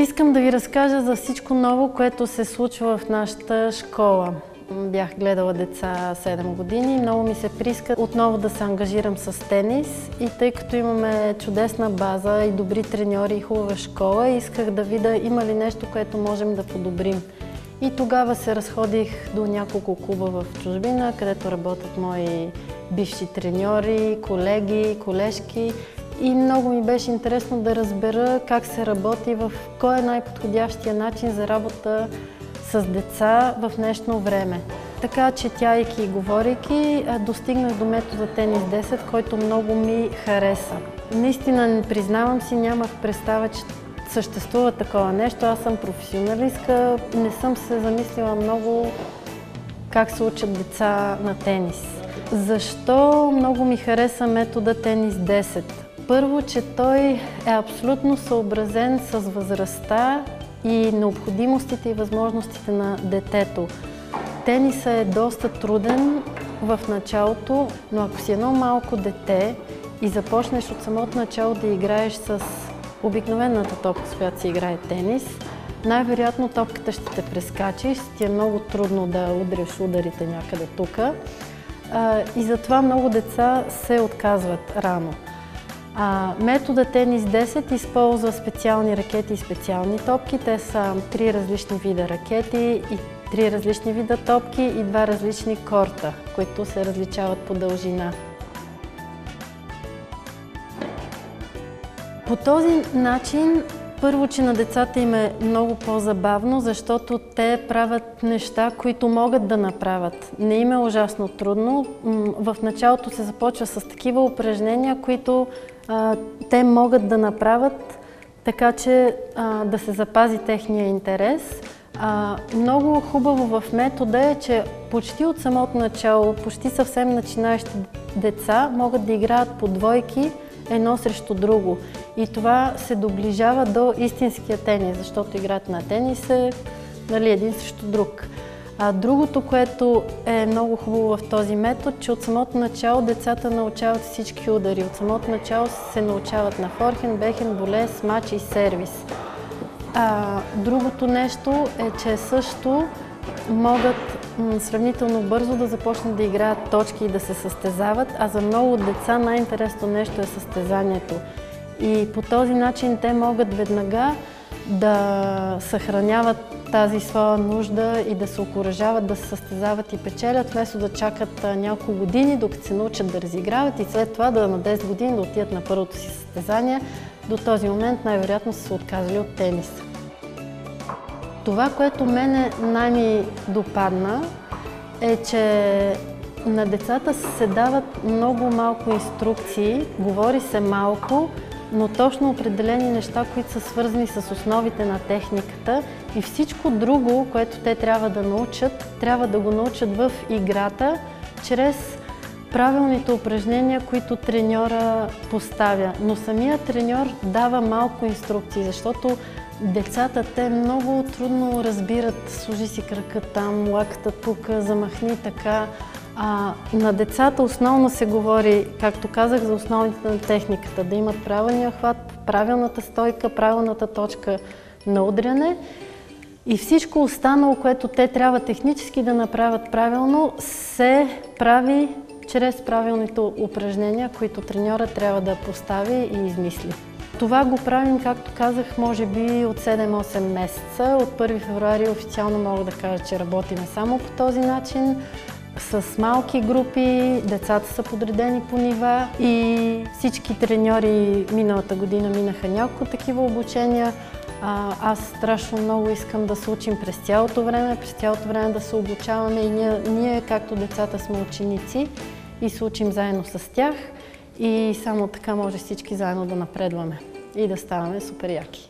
Искам да ви разкажа за всичко ново, което се случва в нашата школа. Бях гледала деца 7 години, много ми се прииска отново да се ангажирам с тенис и тъй като имаме чудесна база и добри треньори и хубава школа, исках да видя има ли нещо, което можем да подобрим. И тогава се разходих до няколко клуба в чужбина, където работят мои бивши треньори, колеги, колежки. И много ми беше интересно да разбера как се работи, кой е най-подходящия начин за работа с деца в днешно време. Така, четяйки и говорейки, достигнах до метода Тенис 10, който много ми хареса. Наистина, признавам си, нямах представа, че съществува такова нещо. Аз съм професионалистка, не съм се замислила много как се учат деца на тенис. Защо много ми хареса метода Тенис 10? Първо, че той е абсолютно съобразен с възрастта и необходимостите и възможностите на детето. Тенисът е доста труден в началото, но ако си едно малко дете и започнеш от самото начало да играеш с обикновената топка, с която се играе тенис, най-вероятно топката ще те прескачи, ще ти е много трудно да удреш ударите някъде тук. И затова много деца се отказват рано. Метода Тенис 10 използва специални ракети и специални топки. Те са 3 различни вида ракети и 3 различни вида топки и 2 различни корта, които се различават по дължина. По този начин, първо, че на децата им е много по-забавно, защото те правят неща, които могат да направят. Не им е ужасно трудно. В началото се започва с такива упражнения, които те могат да направят, така че да се запази техния интерес. Много хубаво в метода е, че почти от самото начало, почти съвсем начинаещи деца могат да играят по двойки едно срещу друго. И това се доближава до истинския тенис, защото играта на тенис е един срещу друг. Другото, което е много хубаво в този метод, че от самото начало децата научават всички удари. От самото начало се научават на форхенд, бекхенд, волей, смач и сервис. Другото нещо е, че също могат сравнително бързо да започнат да играят точки и да се състезават, а за много деца най-интересно нещо е състезанието. И по този начин те могат веднага да съхраняват тази своя нужда и да се окуражават да се състезават и печелят, вместо да чакат няколко години, докато се научат да разиграват и след това на 10 години да отидат на първото си състезание. До този момент най-вероятно са се отказали от тениса. Това, което мене най-ми допадна, е, че на децата се дават много малко инструкции, говори се малко, но точно определени неща, които са свързани с основите на техниката и всичко друго, което те трябва да научат, трябва да го научат в играта, чрез правилните упражнения, които треньора поставя. Но самият треньор дава малко инструкции, защото децата те много трудно разбират, сложи си крака там, лаката тук, замахни така. На децата основно се говори, както казах, за основите на техниката, да имат правилния хват, правилната стойка, правилната точка на удряне и всичко останало, което те трябва технически да направят правилно, се прави чрез правилните упражнения, които треньора трябва да постави и измисли. Това го правим, както казах, може би от 7-8 месеца. От 1 февруари официално мога да кажа, че работим само по този начин. С малки групи, децата са подредени по нива и всички треньори миналата година минаха няколко такива обучения. Аз страшно много искам да се учим през цялото време да се обучаваме и ние както децата сме ученици и се учим заедно с тях и само така може всички заедно да напредваме и да ставаме супер яки.